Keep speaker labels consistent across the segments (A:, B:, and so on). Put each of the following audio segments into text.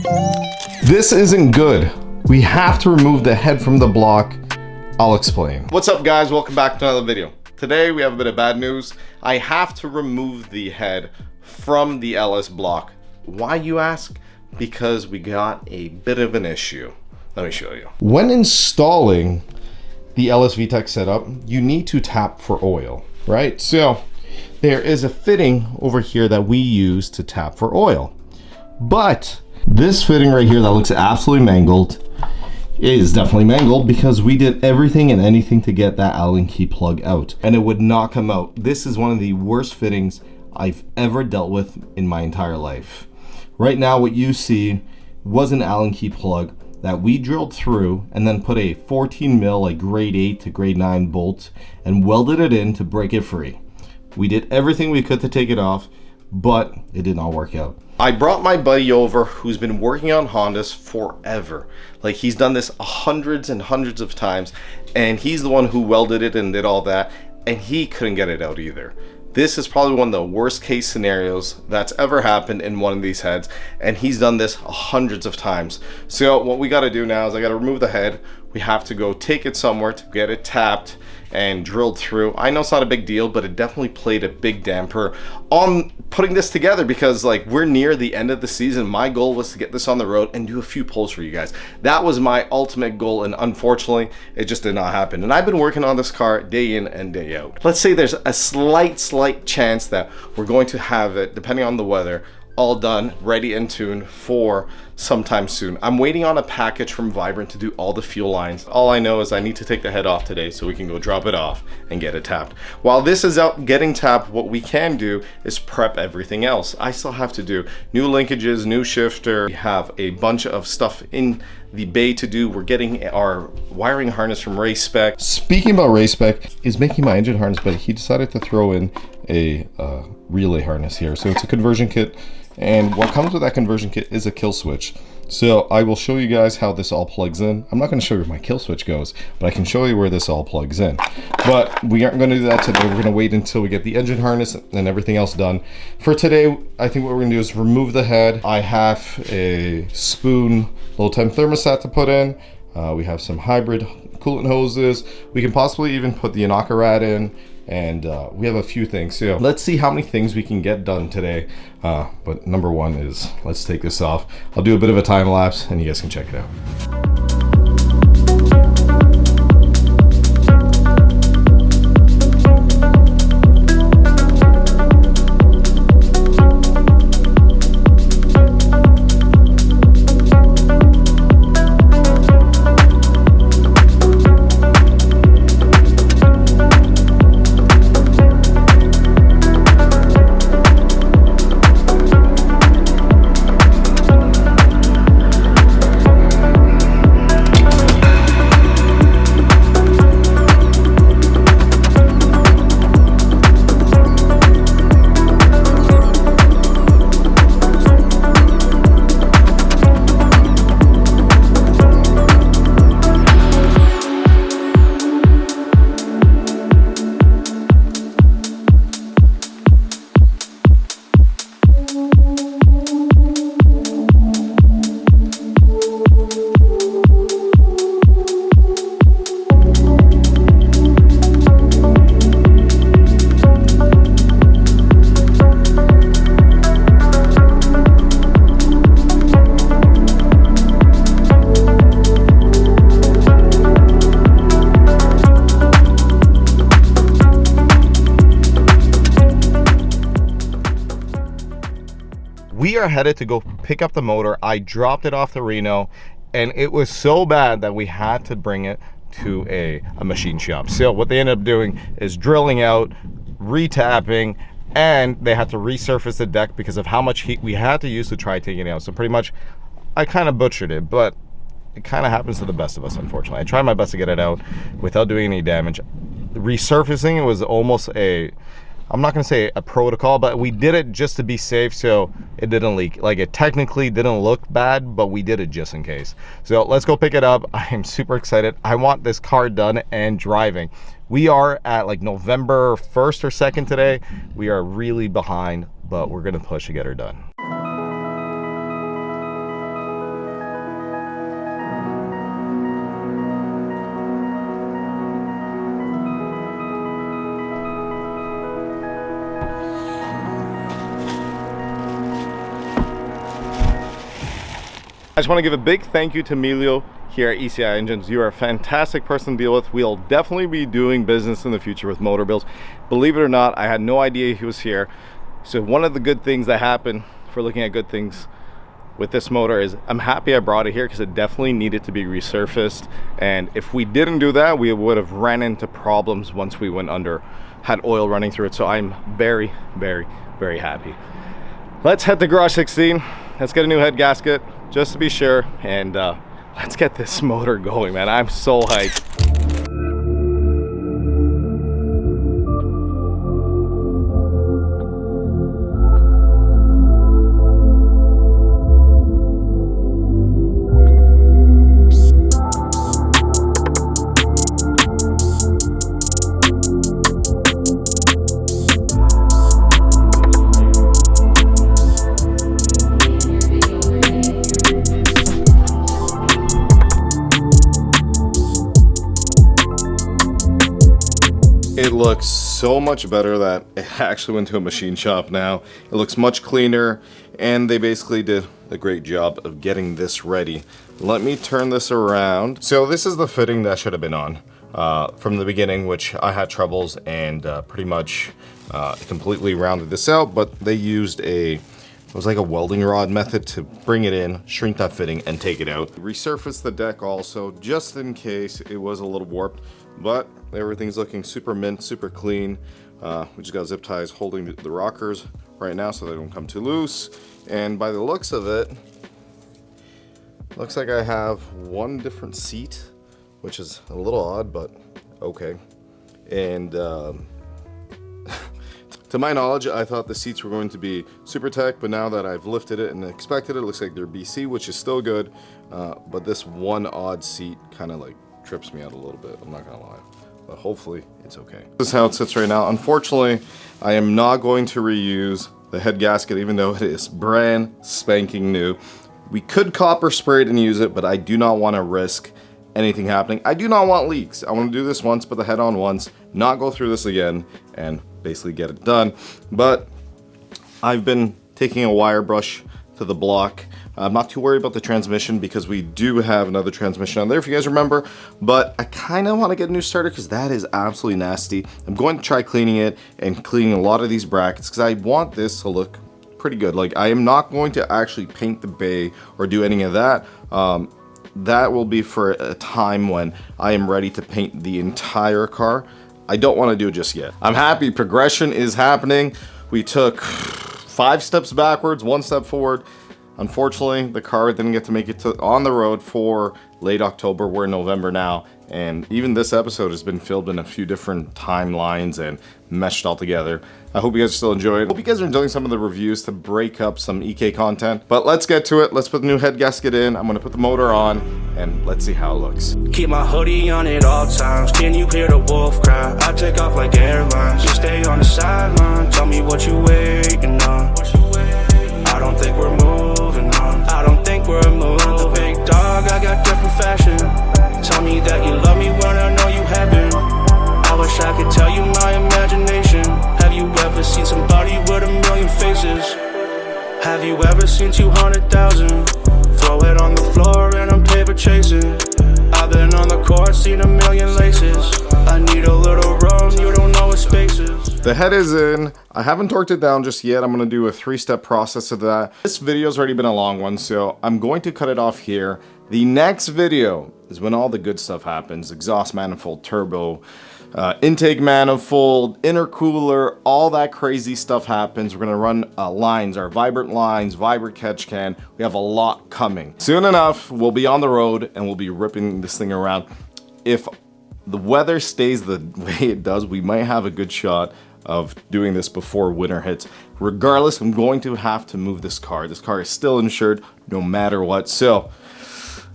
A: This isn't good. We have to remove the head from the block. I'll explain. What's up, guys? Welcome back to another video. Today we have a bit of bad news. I have to remove the head from the LS block. Why, you ask? Because we got a bit of an issue. Let me show you. When installing the LS VTEC setup, you need to tap for oil, right? So there is a fitting over here that we use to tap for oil. But this fitting right here that looks absolutely mangled is definitely mangled because we did everything and anything to get that Allen key plug out, and it would not come out. This is one of the worst fittings I've ever dealt with in my entire life. Right now, what you see was an Allen key plug that we drilled through and then put a 14 mil, like grade 8 to grade 9 bolt, and welded it in to break it free. We did everything we could to take it off, but it did not work out. I brought my buddy over who's been working on Hondas forever. Like, he's done this hundreds and hundreds of times, and he's the one who welded it and did all that, and he couldn't get it out either. This is probably one of the worst case scenarios that's ever happened in one of these heads, and he's done this hundreds of times. So what we got to do now is I got to remove the head. We have to go take it somewhere to get it tapped and drilled through. I know it's not a big deal, but it definitely played a big damper on putting this together because, like, we're near the end of the season. My goal was to get this on the road and do a few pulls for you guys. That was my ultimate goal, and unfortunately it just did not happen. And I've been working on this car day in and day out. Let's say there's a slight chance that we're going to have it, depending on the weather, all done, ready and tuned for sometime soon. I'm waiting on a package from Vibrant to do all the fuel lines. All I know is I need to take the head off today so we can go drop it off and get it tapped. While this is out getting tapped, what we can do is prep everything else. I still have to do new linkages, new shifter. We have a bunch of stuff in the bay to do. We're getting our wiring harness from Race Spec. Speaking about Race Spec, is making my engine harness, but he decided to throw in a relay harness here. So it's a conversion kit, and what comes with that conversion kit is a kill switch. So I will show you guys how this all plugs in. I'm not going to show you where my kill switch goes, but I can show you where this all plugs in. But we aren't going to do that today. We're going to wait until we get the engine harness and everything else done. For today, I think what we're going to do is remove the head. I have a spoon low temp thermostat to put in. We have some hybrid coolant hoses. We can possibly even put the Inocurat in. And we have a few things. So let's see how many things we can get done today. But number one is, let's take this off. I'll do a bit of a time lapse and you guys can check it out. We are headed to go pick up the motor. I dropped it off the Reno, and it was so bad that we had to bring it to a machine shop. So what they ended up doing is drilling out, retapping, and they had to resurface the deck because of how much heat we had to use to try taking it out. So pretty much, I kind of butchered it, but it kind of happens to the best of us, unfortunately. I tried my best to get it out without doing any damage. Resurfacing, it was almost a, I'm not gonna say a protocol, but we did it just to be safe so it didn't leak. Like, it technically didn't look bad, but we did it just in case. So let's go pick it up. I am super excited. I want this car done and driving. We are at like November 1st or 2nd today. We are really behind, but we're gonna push to get her done. I just want to give a big thank you to Emilio here at ECI Engines. You are a fantastic person to deal with. We'll definitely be doing business in the future with motor builds. Believe it or not, I had no idea he was here. So one of the good things that happened for looking at good things with this motor is I'm happy I brought it here because it definitely needed to be resurfaced. And if we didn't do that, we would have ran into problems once we went under, had oil running through it. So I'm very, very, very happy. Let's head to garage 16. Let's get a new head gasket just to be sure, and let's get this motor going, man. I'm so hyped. It looks so much better that it actually went to a machine shop now. It looks much cleaner, and they basically did a great job of getting this ready. Let me turn this around. So this is the fitting that should have been on from the beginning, which I had troubles and pretty much completely rounded this out, but they used it was like a welding rod method to bring it in, shrink that fitting, and take it out. Resurface the deck also, just in case it was a little warped, but everything's looking super mint, super clean. We just got zip ties holding the rockers right now so they don't come too loose. And by the looks of it, looks like I have one different seat, which is a little odd, but okay. And to my knowledge, I thought the seats were going to be Super Tech, but now that I've lifted it and inspected it, it looks like they're BC, which is still good. But this one odd seat kind of like trips me out a little bit, I'm not gonna lie. But hopefully it's okay. This is how it sits right now. Unfortunately, I am not going to reuse the head gasket, even though it is brand spanking new. We could copper spray it and use it, but I do not want to risk anything happening. I do not want leaks. I want to do this once, put the head on once, not go through this again, and basically get it done. But I've been taking a wire brush to the block. I'm not too worried about the transmission because we do have another transmission on there, if you guys remember, but I kind of want to get a new starter because that is absolutely nasty. I'm going to try cleaning it and cleaning a lot of these brackets because I want this to look pretty good. Like, I am not going to actually paint the bay or do any of that. That will be for a time when I am ready to paint the entire car. I don't want to do it just yet. I'm happy progression is happening. We took 5 steps backwards, 1 step forward. Unfortunately, the car didn't get to make it on the road for late October. We're in November now, and even this episode has been filmed in a few different timelines and meshed all together. I hope you guys still enjoyed. I hope you guys are enjoying some of the reviews to break up some EK content. But let's get to it. Let's put the new head gasket in. I'm gonna put the motor on, and let's see how it looks.
B: Keep my hoodie on at all times. Can you hear the wolf cry? I take off like airlines. You stay on the sideline. Tell me what you waiting on. I don't think we're moving on. I don't think we're moving. The big dog, I got different fashion. Tell me that you love me when I know you haven't. I wish I could tell you my imagination. Have you ever seen somebody with a million faces? Have you ever seen 200,000? Throw it on the floor and I'm paper chasing. I've been on the court, seen a million laces. I need a little room, you don't know what space is.
A: The head is in. I haven't torqued it down just yet. I'm gonna do a 3-step process of that. This video's already been a long one, so I'm going to cut it off here. The next video is when all the good stuff happens. Exhaust manifold, turbo, intake manifold, intercooler, all that crazy stuff happens. We're gonna run lines, our vibrant lines, vibrant catch can. We have a lot coming. Soon enough, we'll be on the road and we'll be ripping this thing around. If the weather stays the way it does, we might have a good shot of doing this before winter hits. Regardless, I'm going to have to move this car. This car is still insured no matter what. So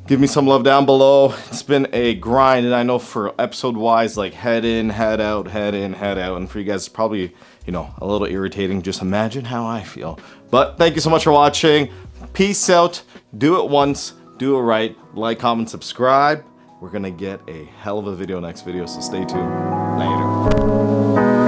A: give me some love down below. It's been a grind, and I know for episode wise, like head in, head out, head in, head out. And for you guys, it's probably, you know, a little irritating. Just imagine how I feel. But thank you so much for watching. Peace out. Do it once, do it right. Like, comment, subscribe. We're gonna get a hell of a video next video, so stay tuned. Later.